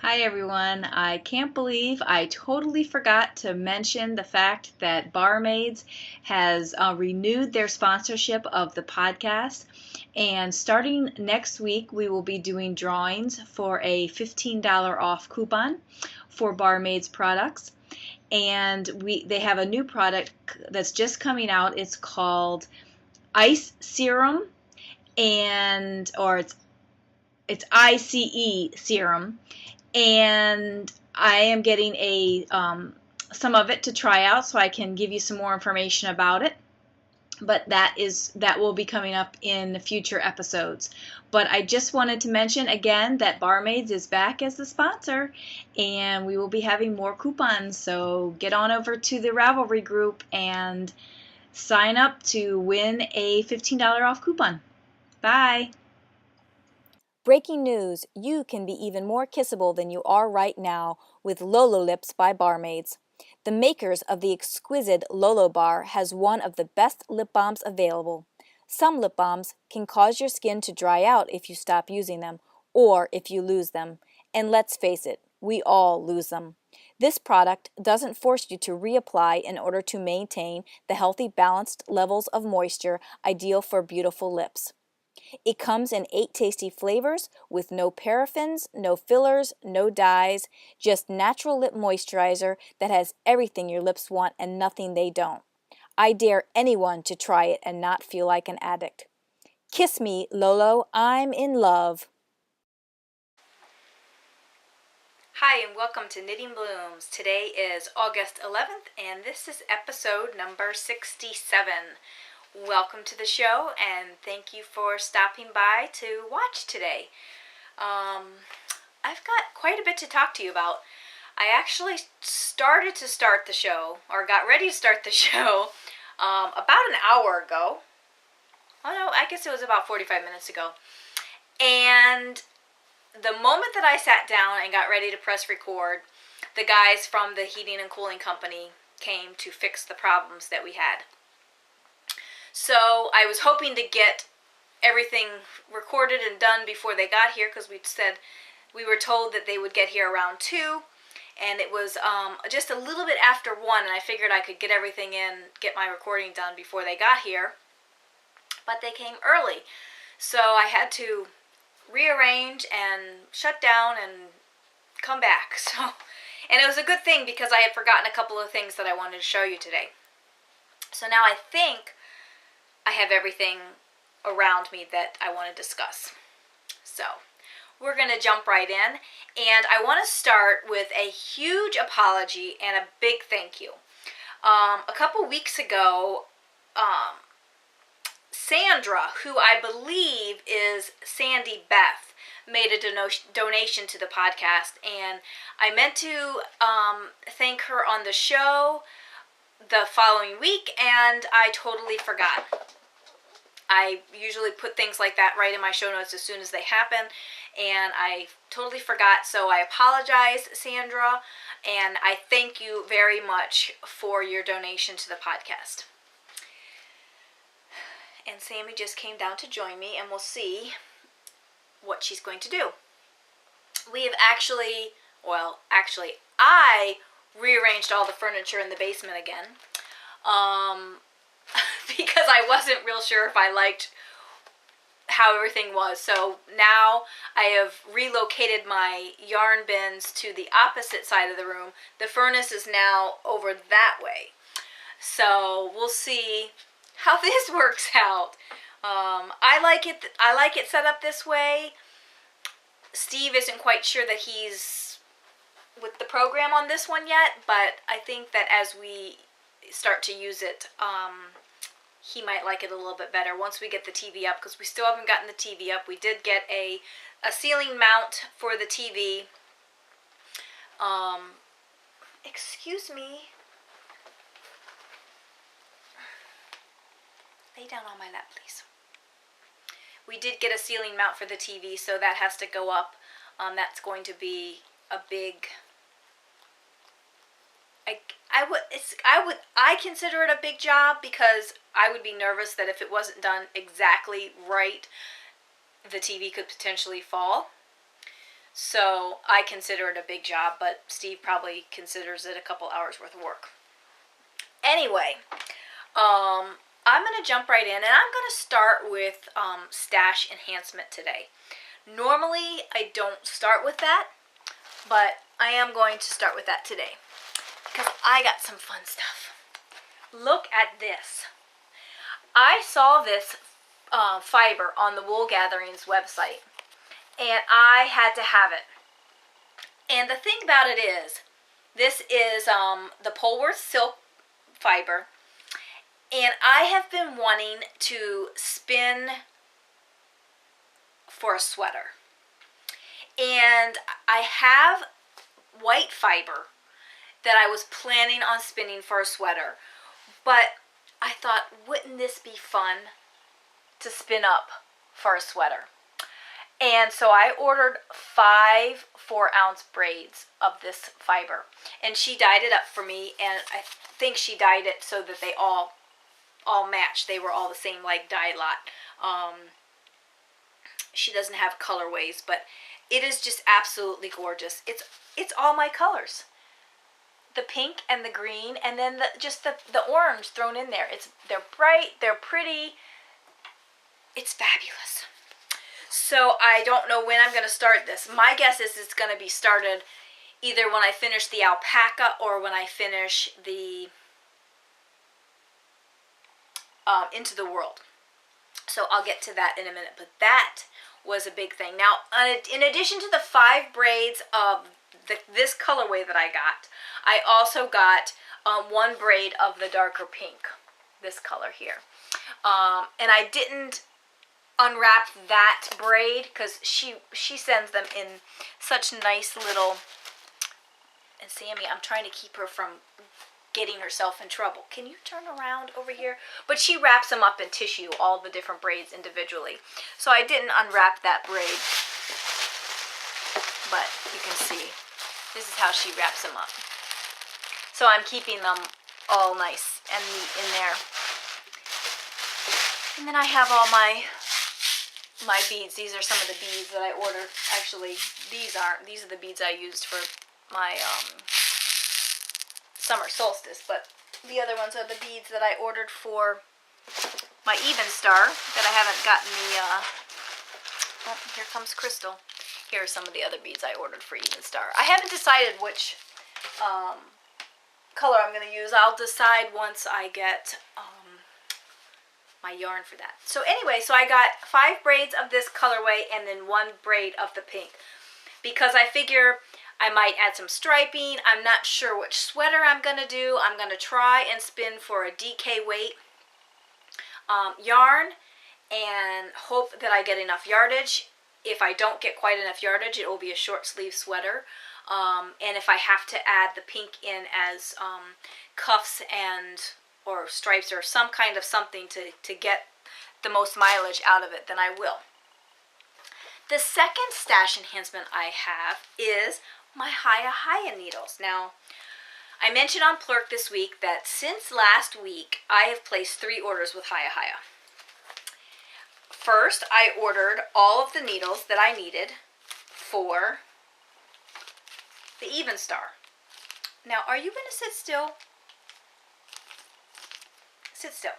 Hi everyone. I can't believe I totally forgot to mention the fact that Barmaids has renewed their sponsorship of the podcast. And starting next week, we will be doing drawings for a $15 off coupon for Barmaids products. And they have a new product that's just coming out. It's called Ice Serum, or it's ICE Serum, and I am getting some of it to try out so I can give you some more information about it. But that will be coming up in future episodes. But I just wanted to mention again that Barmaids is back as the sponsor, and we will be having more coupons. So get on over to the Ravelry group and sign up to win a $15 off coupon. Bye. Breaking news, you can be even more kissable than you are right now with Lolo Lips by Barmaids. The makers of the exquisite Lolo Bar has one of the best lip balms available. Some lip balms can cause your skin to dry out if you stop using them, or if you lose them. And let's face it, we all lose them. This product doesn't force you to reapply in order to maintain the healthy, balanced levels of moisture ideal for beautiful lips. It comes in 8 tasty flavors with no paraffins, no fillers, no dyes, just natural lip moisturizer that has everything your lips want and nothing they don't. I dare anyone to try it and not feel like an addict. Kiss me, Lolo, I'm in love. Hi and welcome to Knitting Blooms. Today is August 11th and this is episode number 67. Welcome to the show and thank you for stopping by to watch today. I've got quite a bit to talk to you about. I actually started to start the show, or got ready to start the show, about an hour ago. Oh no, I guess it was about 45 minutes ago. And the moment that I sat down and got ready to press record, the guys from the heating and cooling company came to fix the problems that we had. So I was hoping to get everything recorded and done before they got here, because we were told that they would get here around 2, and it was just a little bit after 1, and I figured I could get everything in, get my recording done before they got here, but they came early. So I had to rearrange and shut down and come back. And it was a good thing because I had forgotten a couple of things that I wanted to show you today. So now I think I have everything around me that I want to discuss. So we're going to jump right in, and I want to start with a huge apology and a big thank you. A couple weeks ago, Sandra, who I believe is Sandy Beth, made a donation to the podcast, and I meant to thank her on the show the following week, and I totally forgot. I usually put things like that right in my show notes as soon as they happen, and I totally forgot, so I apologize, Sandra, and I thank you very much for your donation to the podcast. And Sammy just came down to join me, and we'll see what she's going to do. We have actually, I rearranged all the furniture in the basement again. Because I wasn't real sure if I liked how everything was. So now I have relocated my yarn bins to the opposite side of the room. The furnace is now over that way. So we'll see how this works out. I like it set up this way. Steve isn't quite sure that he's with the program on this one yet, but I think that as we start to use it, he might like it a little bit better once we get the TV up, because we still haven't gotten the TV up. We did get a ceiling mount for the TV. Excuse me. Lay down on my lap, please. We did get a ceiling mount for the TV, so that has to go up. That's going to be a big... I consider it a big job, because I would be nervous that if it wasn't done exactly right, the TV could potentially fall. So I consider it a big job, but Steve probably considers it a couple hours worth of work. Anyway, I'm going to jump right in, and I'm going to start with stash enhancement today. Normally, I don't start with that, but I am going to start with that today because I got some fun stuff. Look at this. I saw this fiber on the Wool Gatherings website, and I had to have it. And the thing about it is, this is the Polworth silk fiber, and I have been wanting to spin for a sweater. And I have white fiber that I was planning on spinning for a sweater, but I thought, wouldn't this be fun to spin up for a sweater? And so I ordered 5 4-ounce braids of this fiber, and she dyed it up for me, and I think she dyed it so that they all matched. They were all the same, like, dye lot. She doesn't have colorways, but it is just absolutely gorgeous. It's all my colors. The pink and the green, and then the orange thrown in there. They're bright, they're pretty. It's fabulous. So I don't know when I'm going to start this. My guess is it's going to be started either when I finish the alpaca or when I finish the Into the World. So I'll get to that in a minute. But that was a big thing. Now, in addition to the 5 braids of this colorway that I got, I also got 1 braid of the darker pink, this color here. And I didn't unwrap that braid because she sends them in such nice little, and Sammy, I'm trying to keep her from getting herself in trouble. Can you turn around over here? But she wraps them up in tissue, all the different braids individually. So I didn't unwrap that braid, but you can see this is how she wraps them up. So I'm keeping them all nice and neat in there. And then I have all my beads. These are some of the beads that I ordered. Actually, these aren't. These are the beads I used for my summer solstice, but the other ones are the beads that I ordered for my Even Star that I haven't gotten the, oh, here comes Crystal. Here are some of the other beads I ordered for Even Star. I haven't decided which color I'm going to use. I'll decide once I get my yarn for that. So anyway, so I got 5 braids of this colorway and then 1 braid of the pink, because I figure I might add some striping. I'm not sure which sweater I'm going to do. I'm going to try and spin for a DK weight yarn and hope that I get enough yardage. If I don't get quite enough yardage, it will be a short sleeve sweater. And if I have to add the pink in as cuffs and or stripes or some kind of something to get the most mileage out of it, then I will. The second stash enhancement I have is my Hiya needles. Now, I mentioned on Plurk this week that since last week, I have placed 3 orders with Hiya. First, I ordered all of the needles that I needed for the Even Star. Now, are you going to sit still? Sit still.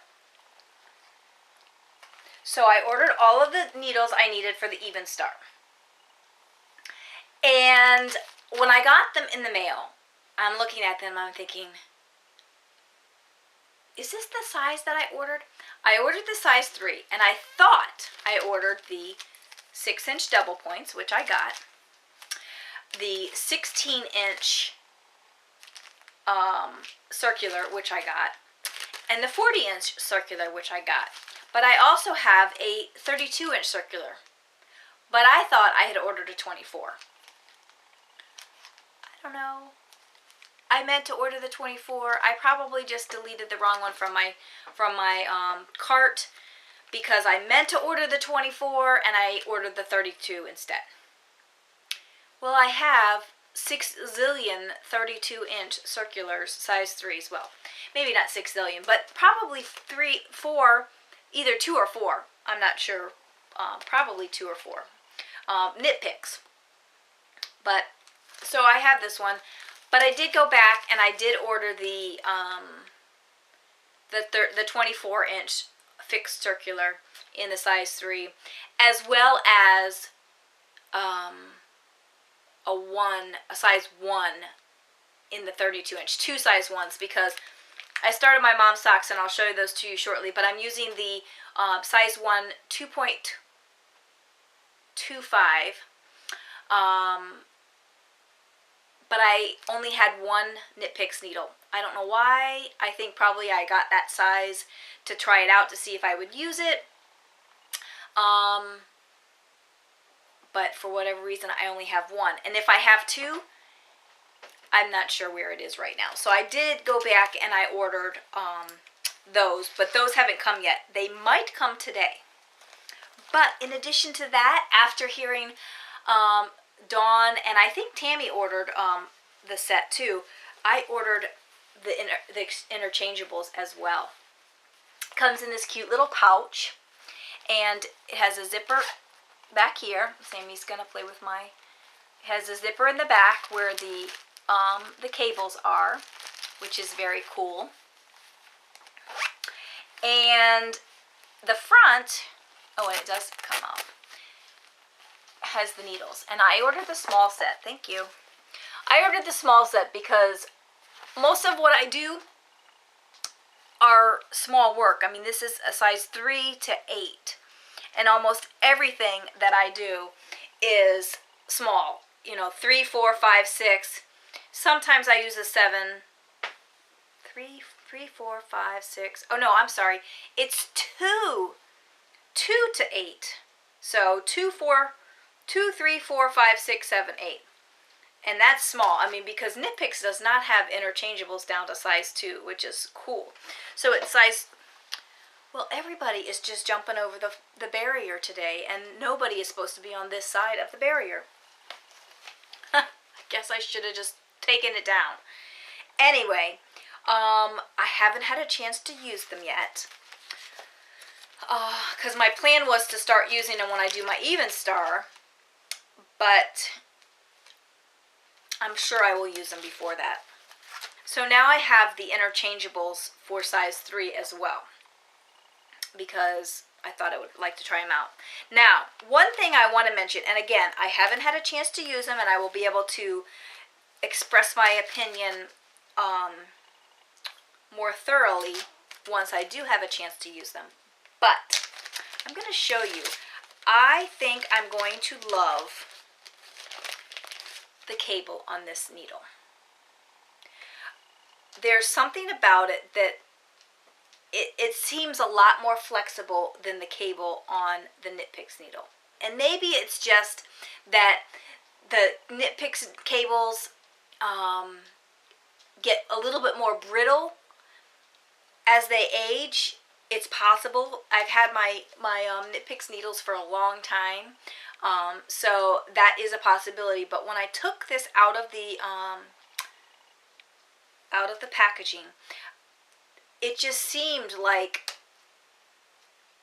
So I ordered all of the needles I needed for the Even Star. And when I got them in the mail, I'm looking at them and I'm thinking, is this the size that I ordered? I ordered the size 3, and I thought I ordered the 6-inch double points, which I got, the 16-inch circular, which I got, and the 40-inch circular, which I got. But I also have a 32-inch circular. But I thought I had ordered a 24. I don't know. I meant to order the 24. I probably just deleted the wrong one from my cart because I meant to order the 24 and I ordered the 32 instead. Well, I have 6 zillion 32-inch circulars, size 3s. Well, maybe not 6 zillion, but probably 3, 4, either 2 or 4. I'm not sure. Probably 2 or 4. Knit picks. But, so I have this one. But I did go back and I did order the 24-inch fixed circular in the size 3, as well as a size 1 in the 32-inch, 2 size 1s, because I started my mom's socks, and I'll show you those to you shortly, but I'm using the size 1 2.25, but I only had one Knit Picks needle. I don't know why. I think probably I got that size to try it out to see if I would use it. But for whatever reason, I only have one. And if I have two, I'm not sure where it is right now. So I did go back and I ordered those, but those haven't come yet. They might come today. But in addition to that, after hearing Dawn, and I think Tammy ordered the set too, I ordered the interchangeables as well. It comes in this cute little pouch, and it has a zipper back here. Sammy's gonna play with it has a zipper in the back where the cables are, which is very cool. And the front, oh, and it does come off, has the needles. And I ordered the small set. Thank you. I ordered the small set because most of what I do are small work. I mean, this is a size 3 to 8. And almost everything that I do is small. You know, 3, 4, 5, 6. Sometimes I use a 7. 3, 4, 5, 6. Oh, no, I'm sorry. It's 2. 2 to 8. So 2, 3, 4, 5, 6, 7, 8. And that's small. I mean, because Knit Picks does not have interchangeables down to size 2, which is cool. So it's size... Well, everybody is just jumping over the barrier today, and nobody is supposed to be on this side of the barrier. I guess I should have just taken it down. Anyway, I haven't had a chance to use them yet. Because my plan was to start using them when I do my Even Star, but I'm sure I will use them before that. So now I have the interchangeables for size 3 as well, because I thought I would like to try them out. Now, one thing I want to mention, and again, I haven't had a chance to use them, and I will be able to express my opinion more thoroughly once I do have a chance to use them. But I'm going to show you. I think I'm going to love the cable on this needle. There's something about it that it seems a lot more flexible than the cable on the Knit Picks needle. And maybe it's just that the Knit Picks cables get a little bit more brittle as they age. It's possible. I've had my Knit Picks needles for a long time, so that is a possibility. But when I took this out of the packaging, it just seemed like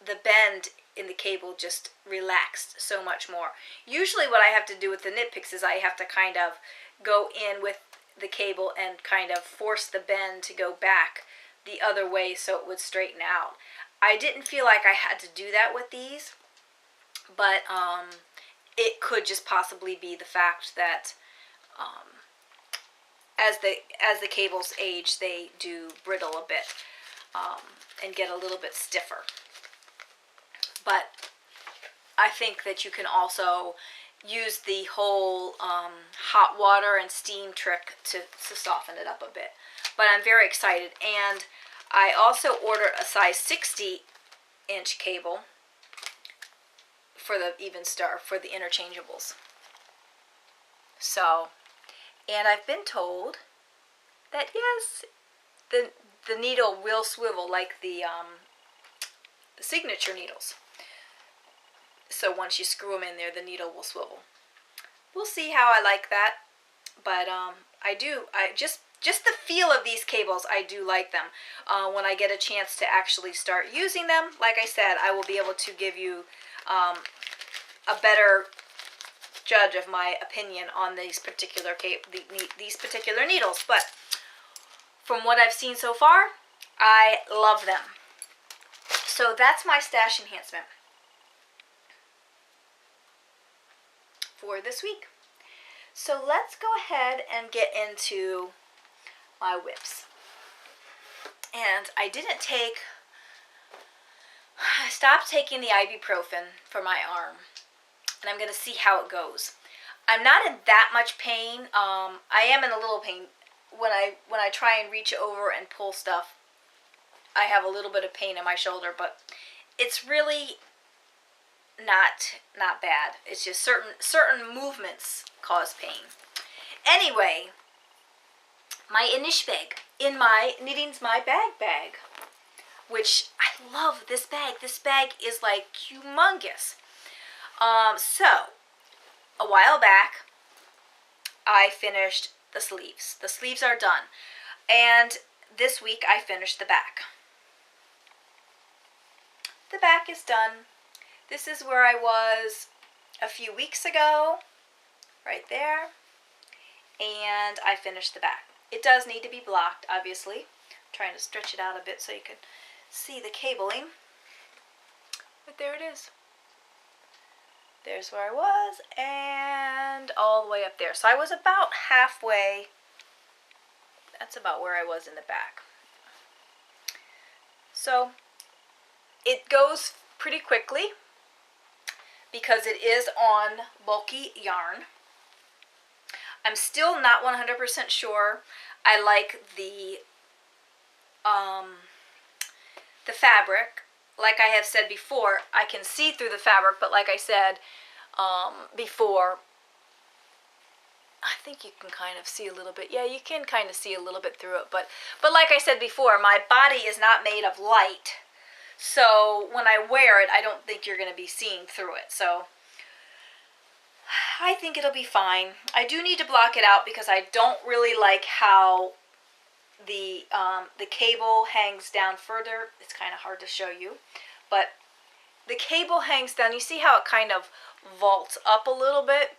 the bend in the cable just relaxed so much more. Usually what I have to do with the Knit Picks is I have to kind of go in with the cable and kind of force the bend to go back the other way so it would straighten out. I didn't feel like I had to do that with these, but it could just possibly be the fact that as the cables age, they do brittle a bit and get a little bit stiffer. But I think that you can also use the whole hot water and steam trick to soften it up a bit. But I'm very excited. And I also ordered a size 60-inch cable for the Even Star, for the interchangeables. So, and I've been told that yes, the needle will swivel like the signature needles. So once you screw them in there, the needle will swivel. We'll see how I like that. But just the feel of these cables, I do like them. When I get a chance to actually start using them, like I said, I will be able to give you a better judge of my opinion on these particular needles, but from what I've seen so far, I love them. So that's my stash enhancement for this week. So let's go ahead and get into my whips. And I stopped taking the ibuprofen for my arm, and I'm going to see how it goes. I'm not in that much pain. I am in a little pain when I try and reach over and pull stuff. I have a little bit of pain in my shoulder, but it's really not bad. It's just certain movements cause pain. Anyway, my Inish bag in my Knitting's My Bag, which I love this bag. This bag is like humongous. So a while back, I finished the sleeves. The sleeves are done, and this week I finished the back. The back is done. This is where I was a few weeks ago, right there, and I finished the back. It does need to be blocked, obviously. I'm trying to stretch it out a bit so you can see the cabling, but there it is. There's where I was, and all the way up there. So I was about halfway. That's about where I was in the back. So it goes pretty quickly because it is on bulky yarn. I'm still not 100% sure I like the fabric. Like I have said before, I can see through the fabric, but like I said before, I think you can kind of see a little bit. Yeah, you can kind of see a little bit through it, but like I said before, my body is not made of light. So when I wear it, I don't think you're going to be seeing through it. So I think it'll be fine. I do need to block it out because I don't really like how the cable hangs down further. It's kind of hard to show you, but the cable hangs down. You see how it kind of vaults up a little bit?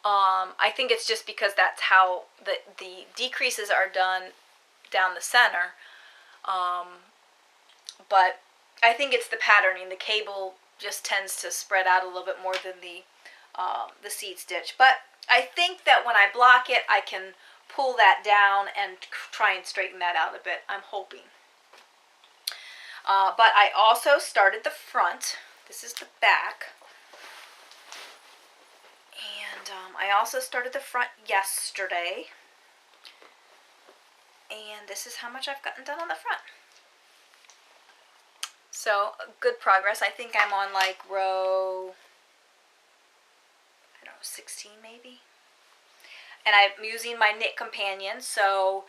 I think it's just because that's how the decreases are done down the center. But I think it's the patterning. The cable just tends to spread out a little bit more than the seed stitch. But I think that when I block it, I can pull that down and try and straighten that out a bit. I'm hoping. But I also started the front. This is the back. And I also started the front yesterday. And this is how much I've gotten done on the front. So, good progress. I think I'm on like row, I don't know, 16 maybe. And I'm using my knit companion, so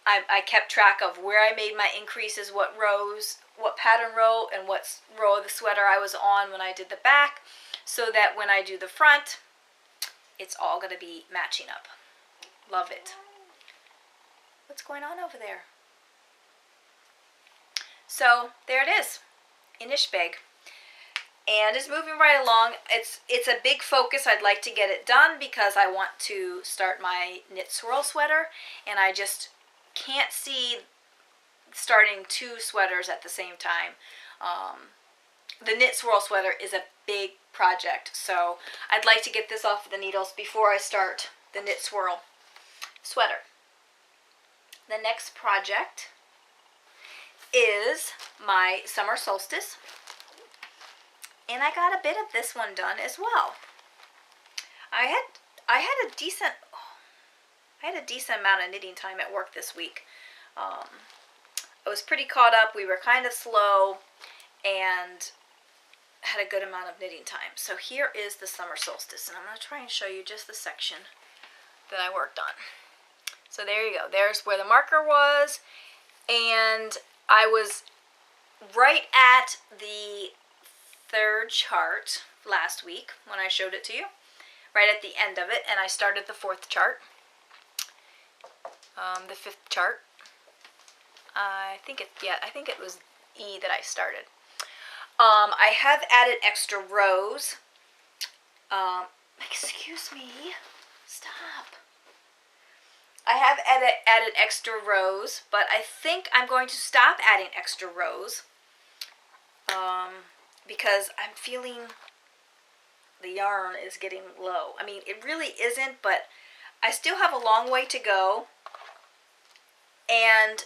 I kept track of where I made my increases, what rows, what pattern row, and what row of the sweater I was on when I did the back, so that when I do the front, it's all going to be matching up. Love it. What's going on over there? So there it is, Inish bag, and it's moving right along. It's a big focus. I'd like to get it done because I want to start my knit swirl sweater, and I just can't see starting two sweaters at the same time. The knit swirl sweater is a big project, so I'd like to get this off the needles before I start the knit swirl sweater. The next project is my summer solstice, and I got a bit of this one done as well. I had a decent amount of knitting time at work this week. I was pretty caught up. We were kind of slow and had a good amount of knitting time. So here is the summer solstice, and I'm going to try and show you just the section that I worked on. So there you go. There's where the marker was, and I was right at the third chart last week when I showed it to you, right at the end of it, and I started the fourth chart, the fifth chart. I think it was E that I started. I have added extra rows Excuse me. Stop. I have added extra rows, but I think I'm going to stop adding extra rows because I'm feeling the yarn is getting low. I mean, it really isn't, but I still have a long way to go, and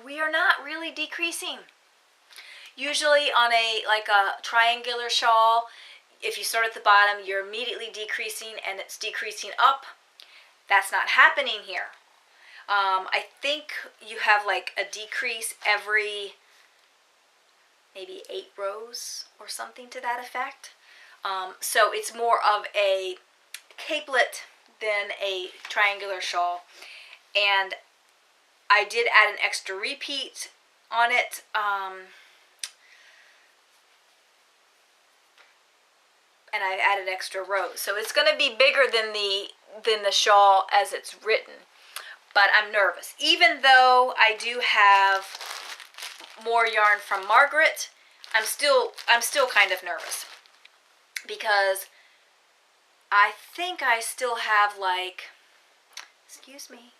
we are not really decreasing. Usually on a triangular shawl, if you start at the bottom, you're immediately decreasing and it's decreasing up. That's not happening here. I think you have like a decrease every maybe 8 rows or something to that effect. So it's more of a capelet than a triangular shawl. And I did add an extra repeat on it. And I've added extra rows. So it's going to be bigger than the shawl as it's written. But I'm nervous. Even though I do have more yarn from Margaret, I'm still kind of nervous. Because I think I still have like, excuse me,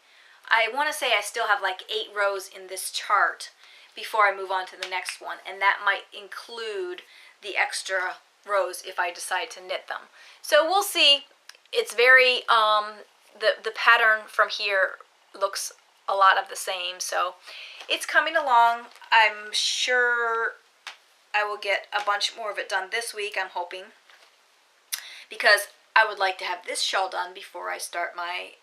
I want to say I still have like 8 rows in this chart before I move on to the next one. And that might include the extra rows if I decide to knit them. So we'll see. It's very, the pattern from here looks a lot of the same. So it's coming along. I'm sure I will get a bunch more of it done this week, I'm hoping. Because I would like to have this shawl done before I start my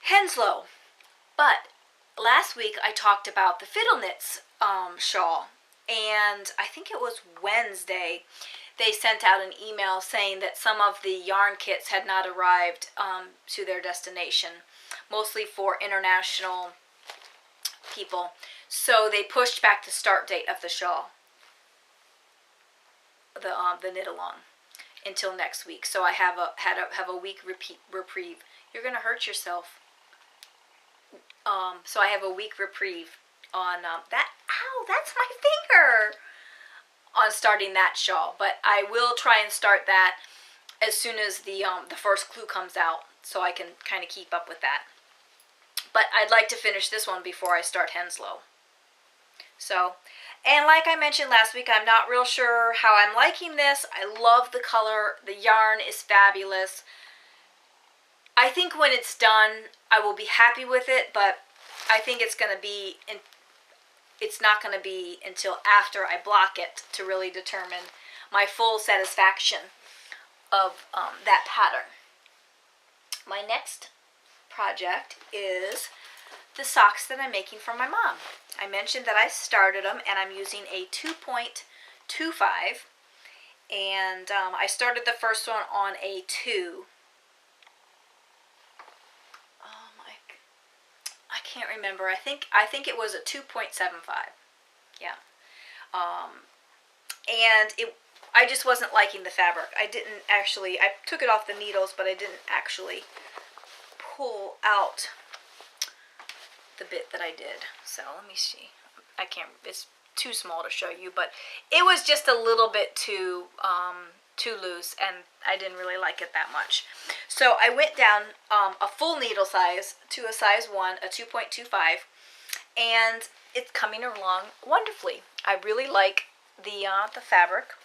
Henslow. But last week I talked about the Fiddle Knits shawl. And I think it was Wednesday, they sent out an email saying that some of the yarn kits had not arrived to their destination, mostly for international people. So they pushed back the start date of the shawl, the knit along, until next week. So I have a week reprieve. You're gonna hurt yourself. So I have a week reprieve on that. Ow, that's my finger. On starting that shawl, but I will try and start that as soon as the first clue comes out, so I can kind of keep up with that. But I'd like to finish this one before I start Henslow. So, and like I mentioned last week, I'm not real sure how I'm liking this. I love the color. The yarn is fabulous. I think when it's done, I will be happy with it, but I think it's going to be it's not going to be until after I block it to really determine my full satisfaction of that pattern. My next project is the socks that I'm making for my mom. I mentioned that I started them, and I'm using a 2.25, and I started the first one on a 2. I can't remember. I think it was a 2.75. Yeah. And I just wasn't liking the fabric. I took it off the needles, but I didn't actually pull out the bit that I did. So let me see. It's too small to show you, but it was just a little bit too loose, and I didn't really like it that much. So I went down a full needle size to a size 1, a 2.25, and it's coming along wonderfully. I really like the fabric,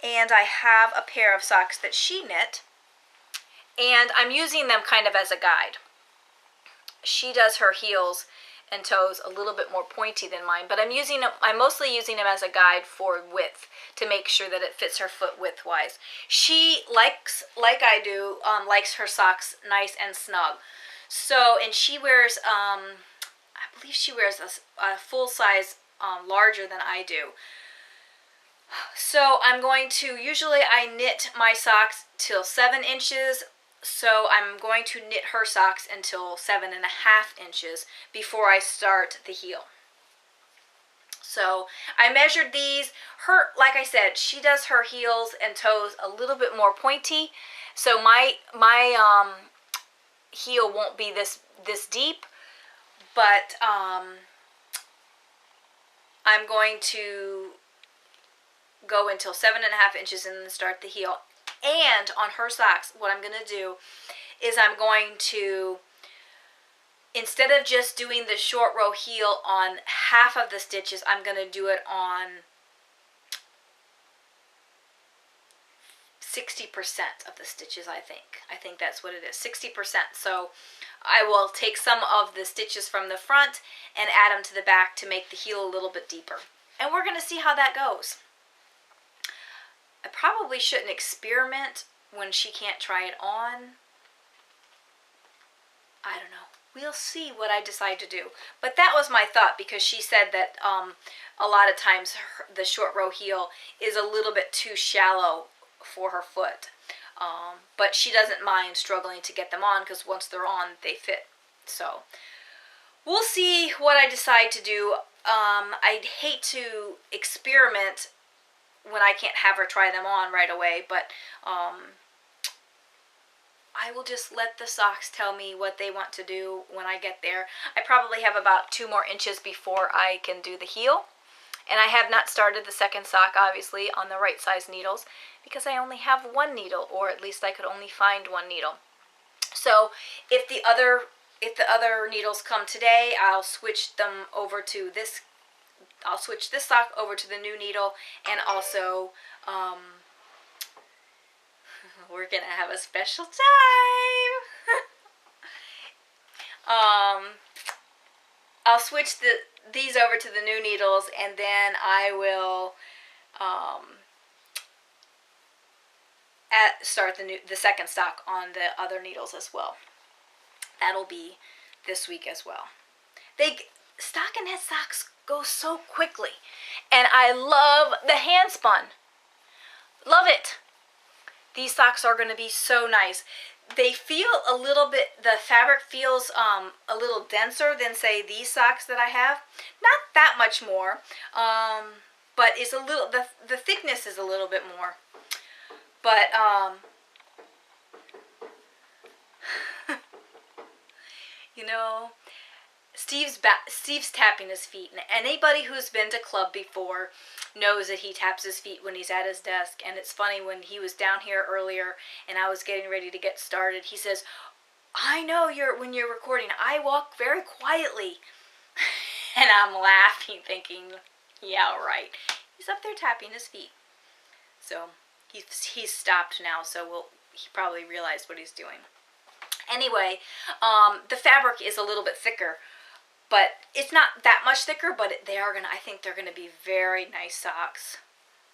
and I have a pair of socks that she knit, and I'm using them kind of as a guide. She does her heels and toes a little bit more pointy than mine, but I'm mostly using them as a guide for width to make sure that it fits her foot width-wise. She likes, like I do, likes her socks nice and snug. So, and she wears, I believe she wears a full size larger than I do. So I'm going to, usually I knit my socks till 7 inches. So I'm going to knit her socks until 7.5 inches before I start the heel. So I measured these. Like I said, she does her heels and toes a little bit more pointy. So my heel won't be this deep, but I'm going to go until 7.5 inches and then start the heel. And on her socks, what I'm going to do is I'm going to, instead of just doing the short row heel on half of the stitches, I'm going to do it on 60% of the stitches, I think. I think that's what it is, 60%. So I will take some of the stitches from the front and add them to the back to make the heel a little bit deeper. And we're going to see how that goes. I probably shouldn't experiment when she can't try it on. I don't know. We'll see what I decide to do. But that was my thought, because she said that a lot of times the short row heel is a little bit too shallow for her foot. But she doesn't mind struggling to get them on, because once they're on, they fit. So we'll see what I decide to do. I'd hate to experiment when I can't have her try them on right away, but I will just let the socks tell me what they want to do when I get there. I probably have about 2 more inches before I can do the heel. And I have not started the second sock, obviously, on the right size needles, because I only have 1 needle, or at least I could only find 1 needle. So if the other needles come today, I'll switch them over to this. I'll switch this sock over to the new needle, and also we're gonna have a special time. I'll switch these over to the new needles, and then I will start the second sock on the other needles as well. That'll be this week as well. Stockinette socks go so quickly, and I love the hand spun. Love it. These socks are going to be so nice. They feel a little bit, the fabric feels a little denser than, say, these socks that I have. Not that much more, but it's a little, the thickness is a little bit more. But you know, Steve's tapping his feet, and anybody who's been to club before knows that he taps his feet when he's at his desk. And it's funny, when he was down here earlier and I was getting ready to get started, he says, "I know when you're recording, I walk very quietly." And I'm laughing, thinking, yeah, right. He's up there tapping his feet. So he's stopped now, so he probably realized what he's doing. Anyway, the fabric is a little bit thicker, but it's not that much thicker, but I think they're gonna be very nice socks.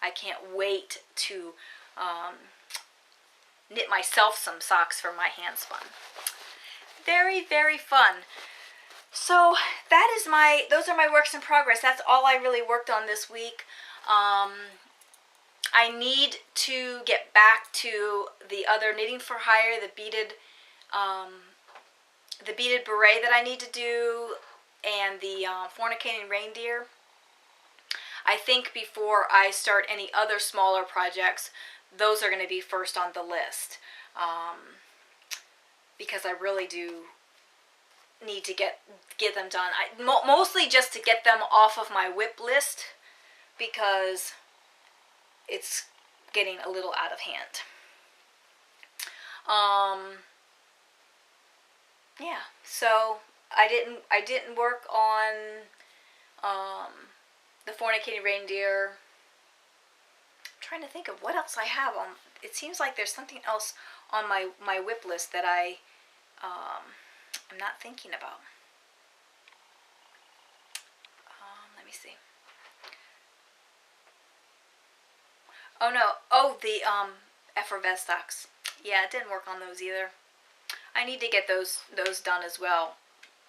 I can't wait to knit myself some socks for my hand spun. Very, very fun. So those are my works in progress. That's all I really worked on this week. I need to get back to the other knitting for hire, the beaded beret that I need to do, and the fornicating reindeer. I think before I start any other smaller projects, those are going to be first on the list, because I really do need to get them done. Mostly just to get them off of my WIP list, because it's getting a little out of hand. Yeah, so I didn't work on the fornicating reindeer. I'm trying to think of what else I have on. It seems like there's something else on my WIP list that I'm not thinking about. Let me see. Oh no! Oh, the effervescent socks. Yeah, it didn't work on those either. I need to get those done as well.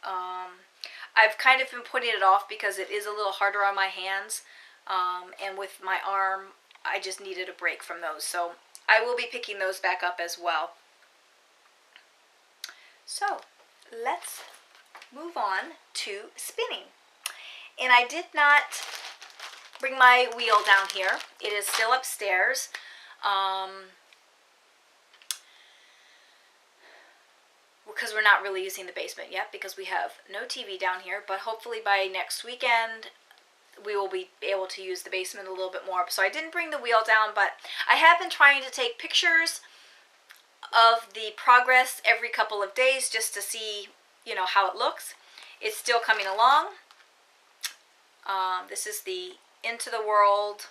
I've kind of been putting it off because it is a little harder on my hands, and with my arm, I just needed a break from those. So I will be picking those back up as well. So let's move on to spinning. And I did not bring my wheel down here. It is still upstairs. Because we're not really using the basement yet, because we have no TV down here, but hopefully by next weekend we will be able to use the basement a little bit more. So I didn't bring the wheel down, but I have been trying to take pictures of the progress every couple of days just to see, you know, how it looks. It's still coming along. This is the Into the World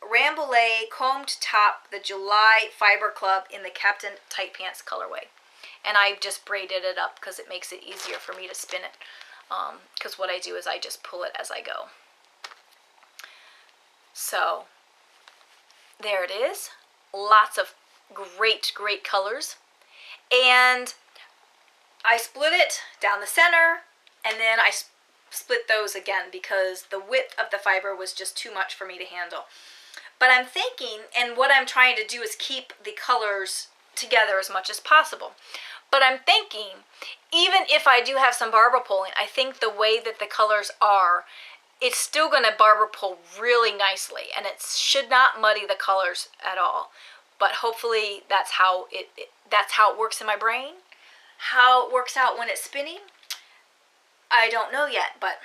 Rambouillet Combed Top, the July Fiber Club in the Captain Tight Pants colorway. And I just braided it up because it makes it easier for me to spin it. Because what I do is I just pull it as I go. So there it is. Lots of great colors. And I split it down the center, and then I split those again because the width of the fiber was just too much for me to handle. But I'm thinking, and what I'm trying to do is keep the colors together as much as possible. But I'm thinking, even if I do have some barber pulling, I think the way that the colors are, it's still going to barber pull really nicely, and it should not muddy the colors at all. But hopefully that's how it works in my brain. How it works out when it's spinning, I don't know yet, but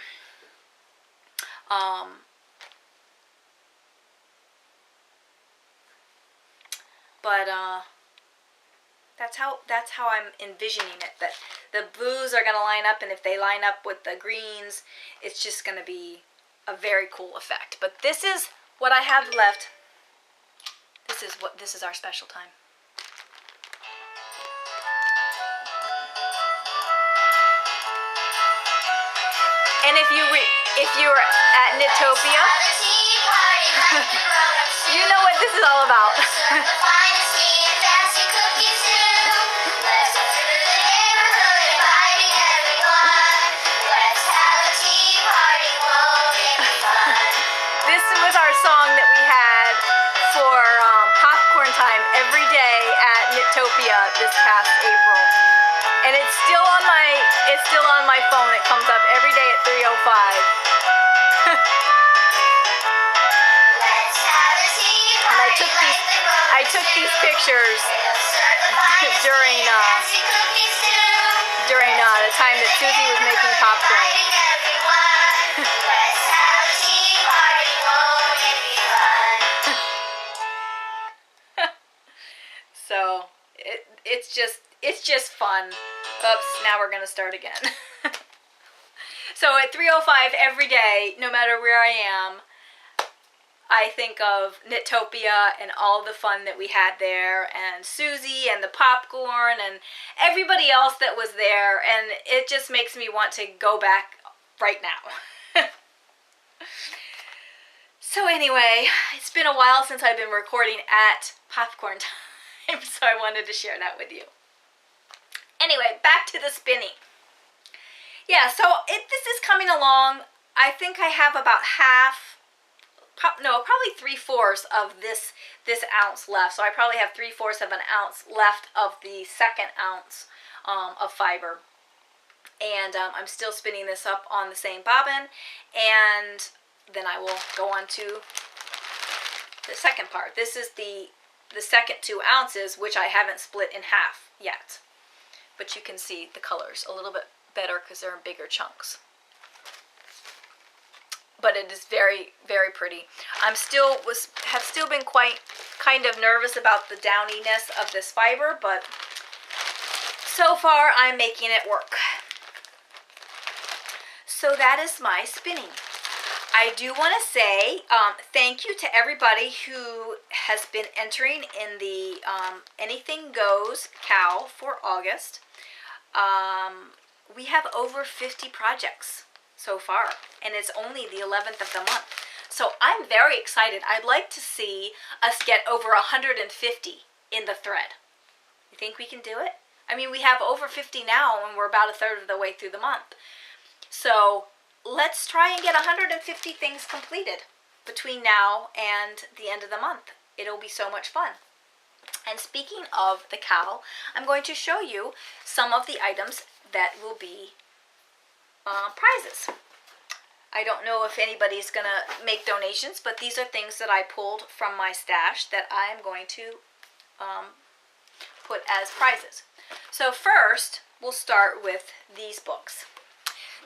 that's how I'm envisioning it, that the blues are going to line up, and if they line up with the greens, it's just going to be a very cool effect. But this is what I have left. This is our special time. And if you're at Knitopia, you know what this is all about. This was our song that we had for popcorn time every day at Knitopia this past April. And it's still on my phone. It comes up every day at 3:05. And I took these pictures during the time that Susie was making popcorn. So it's just fun. Oops, now we're gonna start again. So at 3:05 every day, no matter where I am, I think of Knitopia and all the fun that we had there, and Susie and the popcorn and everybody else that was there, and it just makes me want to go back right now. So anyway, it's been a while since I've been recording at popcorn time, so I wanted to share that with you. Anyway, back to the spinning. Yeah, so this is coming along. I think I have about probably 3/4 of this ounce left. So I probably have 3/4 of an ounce left of the second ounce of fiber. And I'm still spinning this up on the same bobbin, and then I will go on to the second part. This is the second 2 ounces, which I haven't split in half yet. But you can see the colors a little bit better because they're in bigger chunks. But it is very, very pretty. Have still been kind of nervous about the downiness of this fiber, but so far I'm making it work. So that is my spinning. I do want to say thank you to everybody who has been entering in the Anything Goes cow for August. We have over 50 projects so far, and it's only the 11th of the month. So I'm very excited. I'd like to see us get over 150 in the thread. You think we can do it? I mean, we have over 50 now, and we're about 1/3 of the way through the month. So let's try and get 150 things completed between now and the end of the month. It'll be so much fun. And speaking of the cowl, I'm going to show you some of the items that will be prizes. I don't know if anybody's going to make donations, but these are things that I pulled from my stash that I am going to put as prizes. So first, we'll start with these books.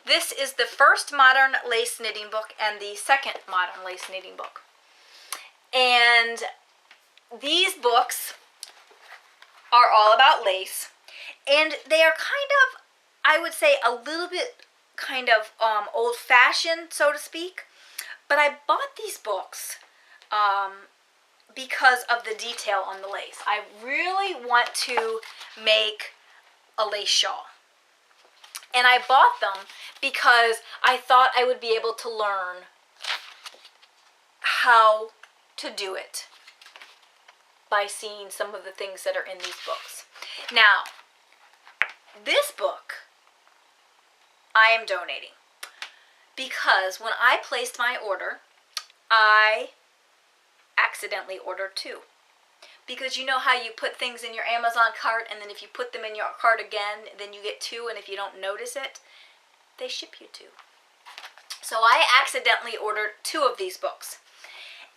This is the first modern lace knitting book and the second modern lace knitting book. And these books are all about lace, and they are kind of, I would say, a little bit kind of old-fashioned, so to speak. But I bought these books because of the detail on the lace. I really want to make a lace shawl. And I bought them because I thought I would be able to learn how to do it by seeing some of the things that are in these books. Now, this book I am donating because when I placed my order, I accidentally ordered 2. Because you know how you put things in your Amazon cart, and then if you put them in your cart again, then you get 2, and if you don't notice it, they ship you 2. So I accidentally ordered 2 of these books.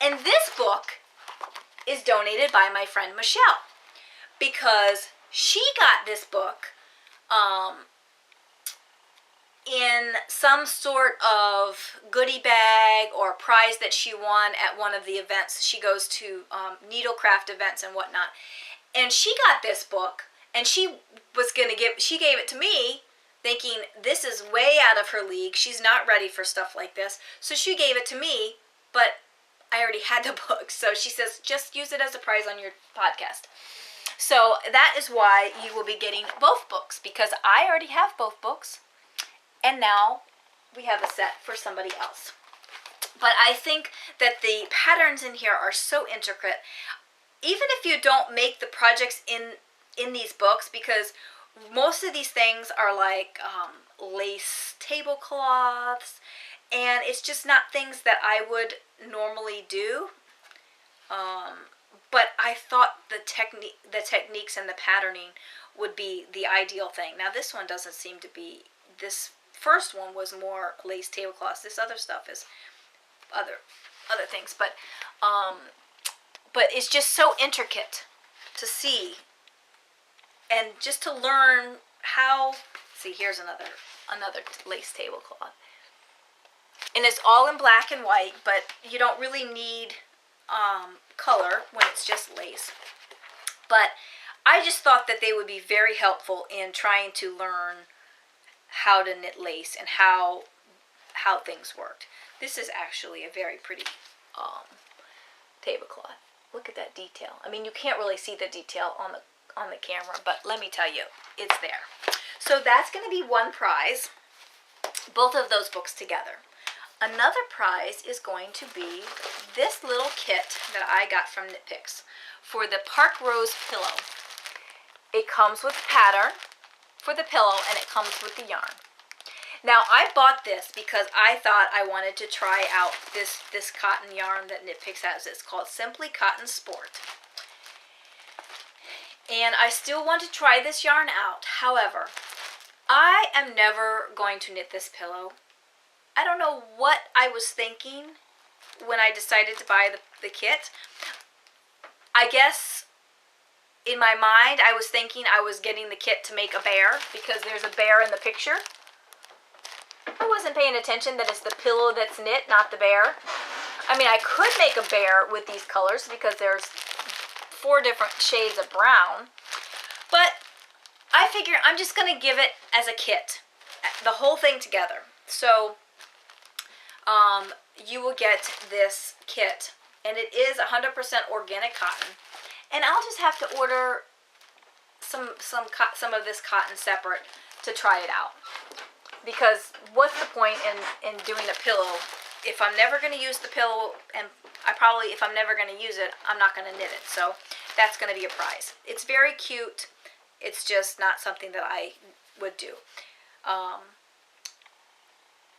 And this book is donated by my friend Michelle, because she got this book in some sort of goodie bag or prize that she won at one of the events. She goes to needlecraft events and whatnot. And she got this book, and she gave it to me thinking this is way out of her league. She's not ready for stuff like this. So she gave it to me, but I already had the book. So she says, just use it as a prize on your podcast. So that is why you will be getting both books, because I already have both books. And now we have a set for somebody else. But I think that the patterns in here are so intricate. Even if you don't make the projects in these books, because most of these things are like lace tablecloths, and it's just not things that I would normally do. But I thought the techniques and the patterning would be the ideal thing. Now this one doesn't seem to be. This first one was more lace tablecloths. This other stuff is other things, but it's just so intricate to see, and just to learn how. See, here's another lace tablecloth, and it's all in black and white, but you don't really need color when it's just lace. But I just thought that they would be very helpful in trying to learn how to knit lace and how things worked. This is actually a very pretty tablecloth. Look at that detail. I mean, you can't really see the detail on the camera, but let me tell you, it's there. So that's going to be one prize, both of those books together. Another prize is going to be this little kit that I got from Knit Picks for the Park Rose pillow. It comes with pattern for the pillow, and it comes with the yarn. Now, I bought this because I thought I wanted to try out this cotton yarn that Knit Picks has. It's called Simply Cotton Sport. And I still want to try this yarn out. However, I am never going to knit this pillow. I don't know what I was thinking when I decided to buy the kit. I guess in my mind, I was thinking I was getting the kit to make a bear, because there's a bear in the picture. I wasn't paying attention that it's the pillow that's knit, not the bear. I mean, I could make a bear with these colors because there's 4 different shades of brown. But I figure I'm just going to give it as a kit, the whole thing together. So you will get this kit, and it is 100% organic cotton. And I'll just have to order some of this cotton separate to try it out. Because what's the point in doing a pillow if I'm never going to use the pillow, and if I'm never going to use it, I'm not going to knit it. So that's going to be a prize. It's very cute. It's just not something that I would do.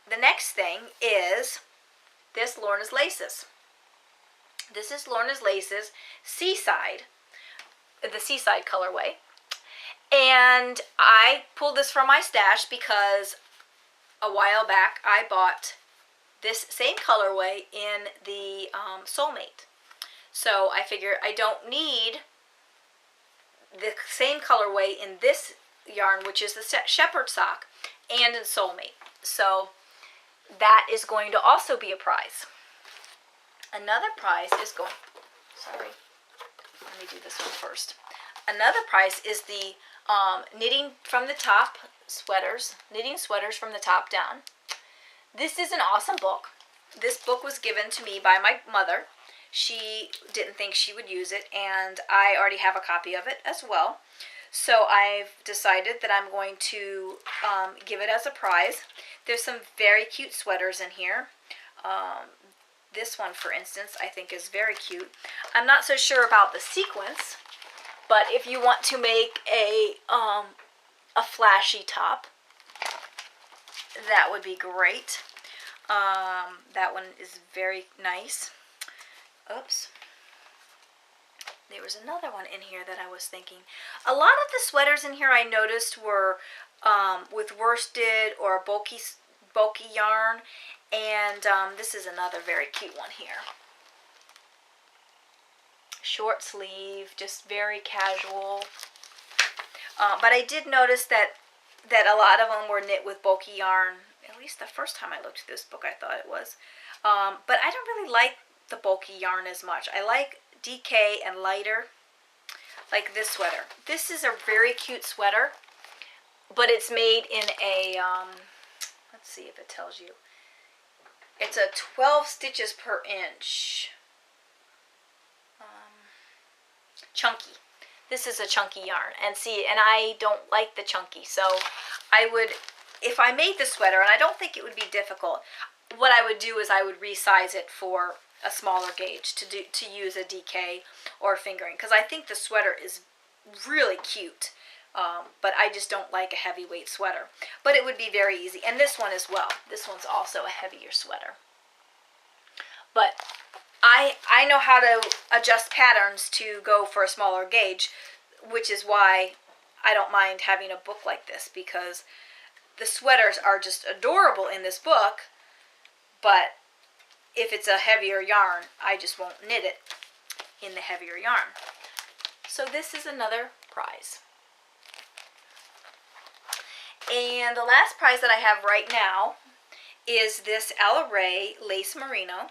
The next thing is this Lorna's Laces. This is Lorna's Laces Seaside, the Seaside colorway. And I pulled this from my stash because a while back I bought this same colorway in the Soulmate. So I figure I don't need the same colorway in this yarn, which is the Shepherd Sock, and in Soulmate. So that is going to also be a prize. Another prize is going, sorry, let me do this one first. Another prize is the knitting from the top sweaters, knitting sweaters from the top down. This is an awesome book. This book was given to me by my mother. She didn't think she would use it, and I already have a copy of it as well. So I've decided that I'm going to give it as a prize. There's some very cute sweaters in here. This one, for instance, I think is very cute. I'm not so sure about the sequence, but if you want to make a flashy top, that would be great. That one is very nice. Oops. There was another one in here that I was thinking. A lot of the sweaters in here I noticed were with worsted or bulky yarn. And this is another very cute one here. Short sleeve, just very casual. But I did notice that a lot of them were knit with bulky yarn. At least the first time I looked at this book, I thought it was. But I don't really like the bulky yarn as much. I like DK and lighter, like this sweater. This is a very cute sweater, but it's made in a, let's see if it tells you. It's a 12 stitches per inch. Chunky. This is a chunky yarn. And see, and I don't like the chunky. So I would, if I made the sweater, and I don't think it would be difficult, what I would do is I would resize it for a smaller gauge to use a DK or fingering. Because I think the sweater is really cute. But I just don't like a heavyweight sweater. But it would be very easy. And this one as well. This one's also a heavier sweater. But I know how to adjust patterns to go for a smaller gauge, which is why I don't mind having a book like this, because the sweaters are just adorable in this book, but if it's a heavier yarn, I just won't knit it in the heavier yarn. So this is another prize. And the last prize that I have right now is this Alla Ray Lace Merino.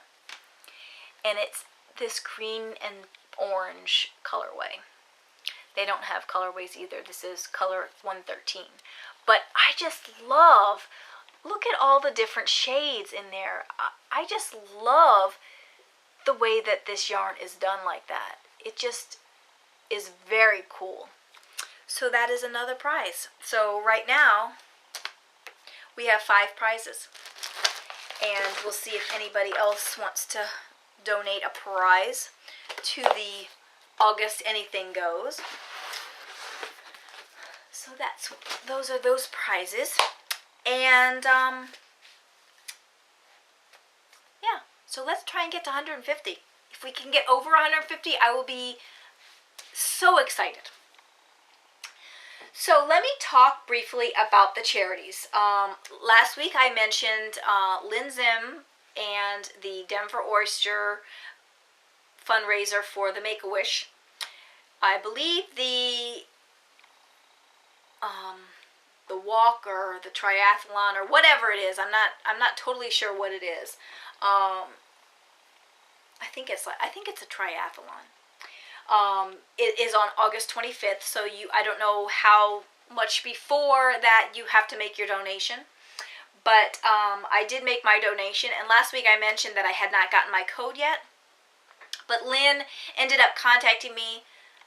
And it's this green and orange colorway. They don't have colorways either. This is color 113. But I just love, look at all the different shades in there. I just love the way that this yarn is done like that. It just is very cool. So that is another prize. So right now, we have 5 prizes. And we'll see if anybody else wants to donate a prize to the August Anything Goes. So those are those prizes. And yeah, so let's try and get to 150. If we can get over 150, I will be so excited. So let me talk briefly about the charities. Last week I mentioned Lynn Zim and the Denver Oyster fundraiser for the Make-A-Wish. I believe the walk or the triathlon or whatever it is, I'm not totally sure what it is. I think it's a triathlon. It is on August 25th, so I don't know how much before that you have to make your donation. But I did make my donation, and last week I mentioned that I had not gotten my code yet. But Lynn ended up contacting me.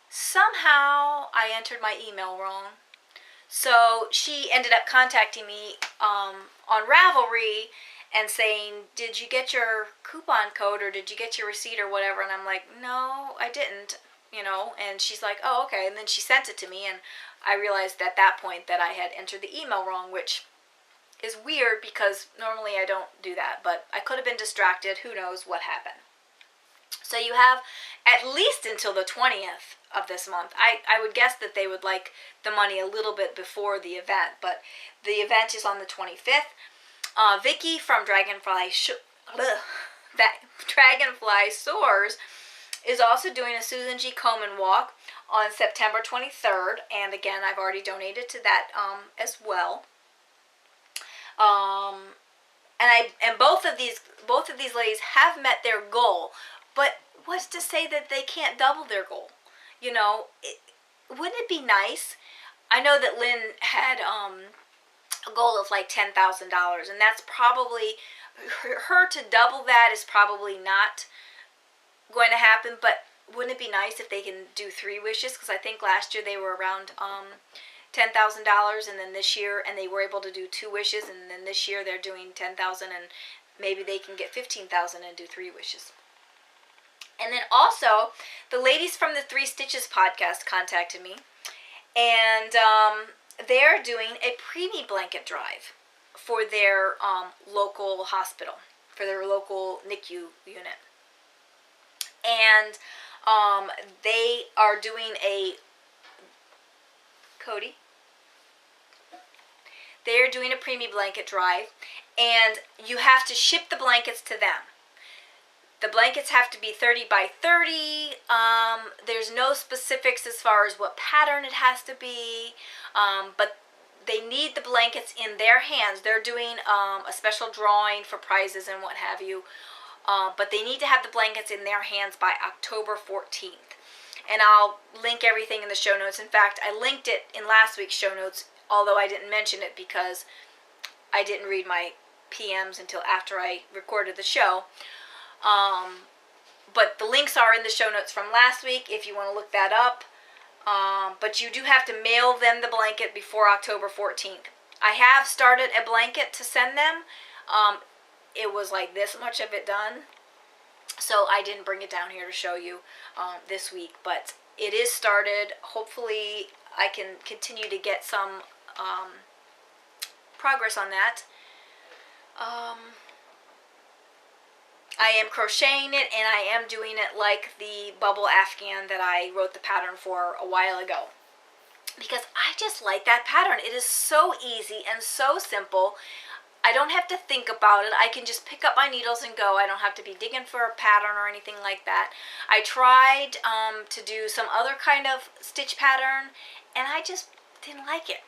Somehow I entered my email wrong. So she ended up contacting me on Ravelry and saying, did you get your coupon code or did you get your receipt or whatever? And I'm like, no, I didn't, And she's like, oh, okay. And then she sent it to me, and I realized at that point that I had entered the email wrong, which is weird because normally I don't do that. But I could have been distracted. Who knows what happened. So you have at least until the 20th of this month. I would guess that they would like the money a little bit before the event, but the event is on the 25th. Vicky from Dragonfly Soars is also doing a Susan G. Komen walk on September 23rd, and again, I've already donated to that as well. And both of these ladies have met their goal, but what's to say that they can't double their goal? You know, wouldn't it be nice? I know that Lynn had a goal of like $10,000, and that's probably her to double that is probably not going to happen. But wouldn't it be nice if they can do 3 wishes? Because I think last year they were around $10,000, and then this year, and they were able to do 2 wishes, and then this year they're doing 10,000, and maybe they can get 15,000 and do 3 wishes. And then also, the ladies from the 3 Stitches podcast contacted me, and they're doing a preemie blanket drive for their local hospital, for their local NICU unit. And they are doing they're doing a preemie blanket drive, and you have to ship the blankets to them. The blankets have to be 30 by 30. There's no specifics as far as what pattern it has to be, but they need the blankets in their hands. They're doing a special drawing for prizes and what have you, but they need to have the blankets in their hands by October 14th. And I'll link everything in the show notes. In fact, I linked it in last week's show notes, although I didn't mention it because I didn't read my PMs until after I recorded the show. But the links are in the show notes from last week if you want to look that up. But you do have to mail them the blanket before October 14th. I have started a blanket to send them. It was like this much of it done, so I didn't bring it down here to show you this week. But it is started. Hopefully I can continue to get some progress on that. I am crocheting it, and I am doing it like the bubble afghan that I wrote the pattern for a while ago, because I just like that pattern. It is so easy and so simple. I don't have to think about it. I can just pick up my needles and go. I don't have to be digging for a pattern or anything like that. I tried to do some other kind of stitch pattern, and I just didn't like it.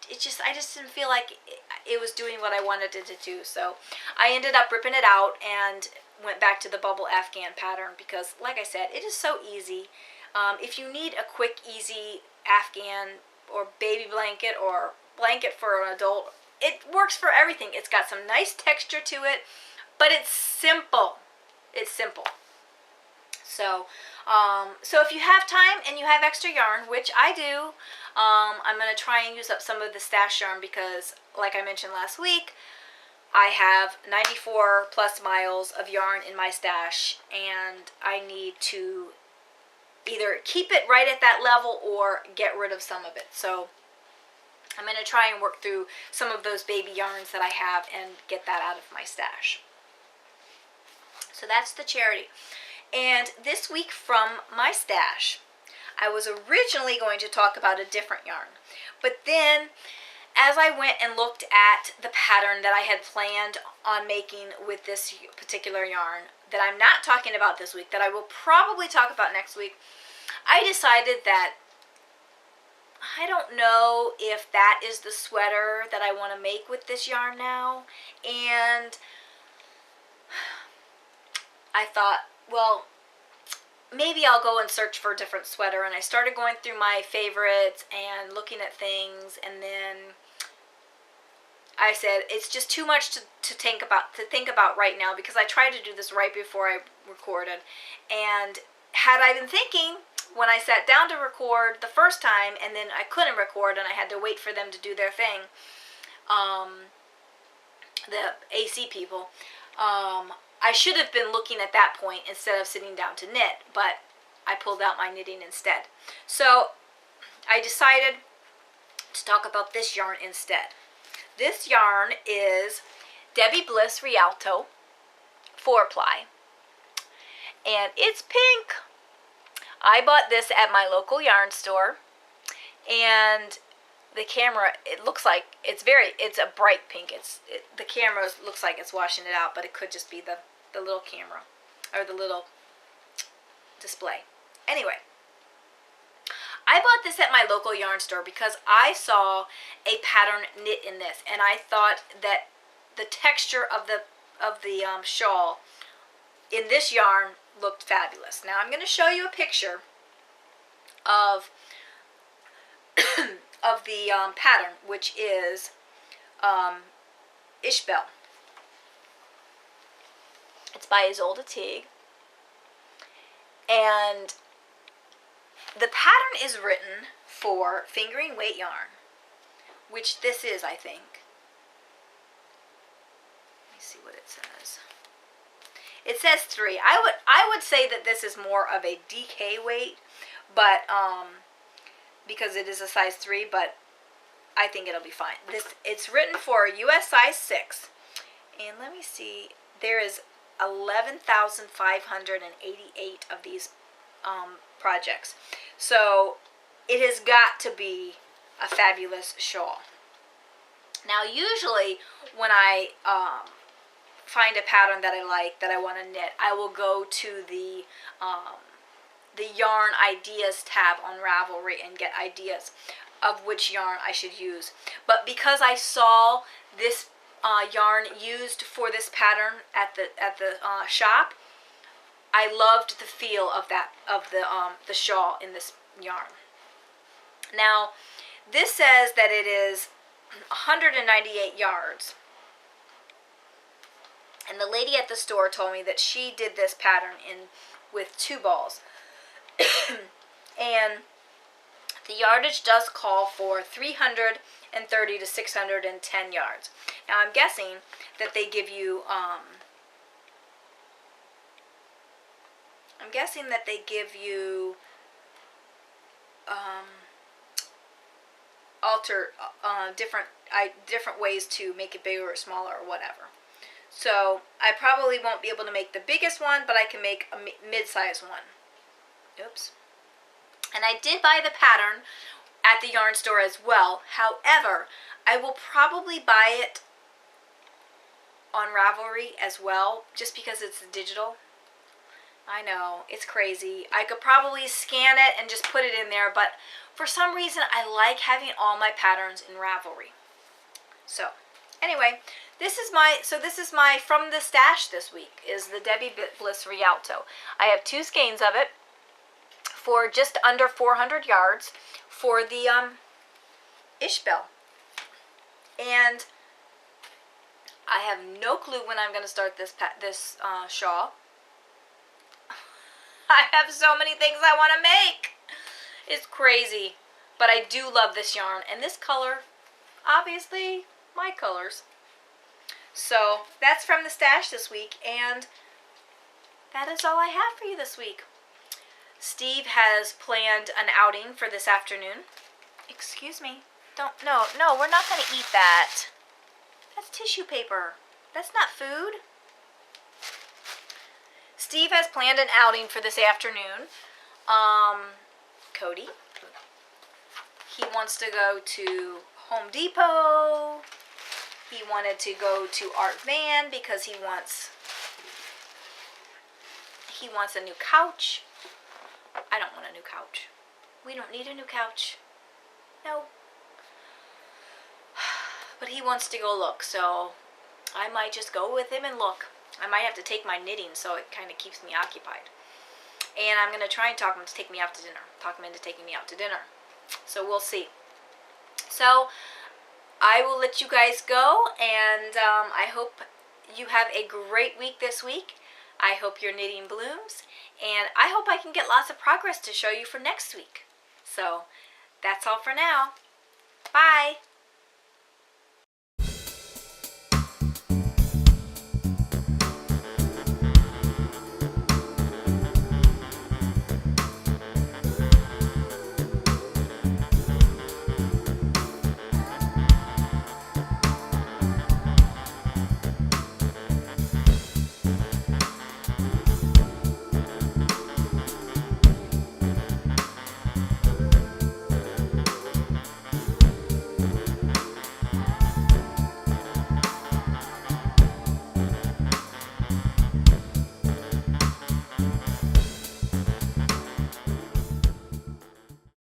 I just didn't feel like it was doing what I wanted it to do. So I ended up ripping it out and went back to the bubble afghan pattern because, like I said, it is so easy. If you need a quick, easy afghan or baby blanket or blanket for an adult, it works for everything. It's got some nice texture to it, but it's simple. It's simple. So if you have time and you have extra yarn, which I do, I'm going to try and use up some of the stash yarn because, like I mentioned last week, I have 94 plus miles of yarn in my stash, and I need to either keep it right at that level or get rid of some of it. So I'm going to try and work through some of those baby yarns that I have and get that out of my stash. So that's the charity. And this week from my stash, I was originally going to talk about a different yarn. But then, as I went and looked at the pattern that I had planned on making with this particular yarn, that I'm not talking about this week, that I will probably talk about next week, I decided that I don't know if that is the sweater that I want to make with this yarn now. And I thought, well, maybe I'll go and search for a different sweater. And I started going through my favorites and looking at things, and then I said it's just too much to think about right now, because I tried to do this right before I recorded. And had I been thinking when I sat down to record the first time, and then I couldn't record and I had to wait for them to do their thing, the AC people, I should have been looking at that point instead of sitting down to knit, but I pulled out my knitting instead. So I decided to talk about this yarn instead. This yarn is Debbie Bliss Rialto 4-ply, and it's pink. I bought this at my local yarn store, and the camera, it looks like it's a bright pink. The camera looks like it's washing it out, but it could just be the little camera or the little display. Anyway, I I bought this at my local yarn store because I saw a pattern knit in this, and I thought that the texture of the shawl in this yarn looked fabulous. Now I'm going to show you a picture of of the pattern, which is Ishbel. It's by Isolde Teague, and the pattern is written for fingering weight yarn, which this is, I think. Let me see what it says. It says 3. I would say that this is more of a DK weight, but because it is a size 3, but I think it'll be fine. It's written for US size 6, and let me see. There is 11,588 of these projects, so it has got to be a fabulous shawl. Now, usually when I find a pattern that I like, that I want to knit, I will go to the yarn ideas tab on Ravelry and get ideas of which yarn I should use. But because I saw this yarn used for this pattern at the shop, I loved the feel of the shawl in this yarn. Now, this says that it is 198 yards. And the lady at the store told me that she did this pattern with 2 balls. And the yardage does call for 330 to 610 yards. Now I'm guessing that they give you different ways to make it bigger or smaller or whatever. So I probably won't be able to make the biggest one, but I can make a mid-size one. Oops. And I did buy the pattern at the yarn store as well. However, I will probably buy it on Ravelry as well, just because it's digital. I know, it's crazy. I could probably scan it and just put it in there, but for some reason I like having all my patterns in Ravelry. So, anyway, this is my from the stash this week is the Debbie Bliss Rialto. I have 2 skeins of it for just under 400 yards for the Ishbel. And I have no clue when I'm going to start this shawl. I have so many things I want to make. It's crazy. But I do love this yarn. And this color, obviously, my colors. So, that's from the stash this week. And that is all I have for you this week. Steve has planned an outing for this afternoon. Excuse me. No, we're not going to eat that. That's tissue paper. That's not food. Steve has planned an outing for this afternoon. Cody. He wants to go to Home Depot. He wanted to go to Art Van because he wants a new couch. I don't want a new couch. We don't need a new couch. No. But he wants to go look, so I might just go with him and look. I might have to take my knitting so it kind of keeps me occupied. And I'm going to try and talk him to take me out to dinner. Talk him into taking me out to dinner. So we'll see. So I will let you guys go, and I hope you have a great week this week. I hope your knitting blooms, and I hope I can get lots of progress to show you for next week. So that's all for now. Bye!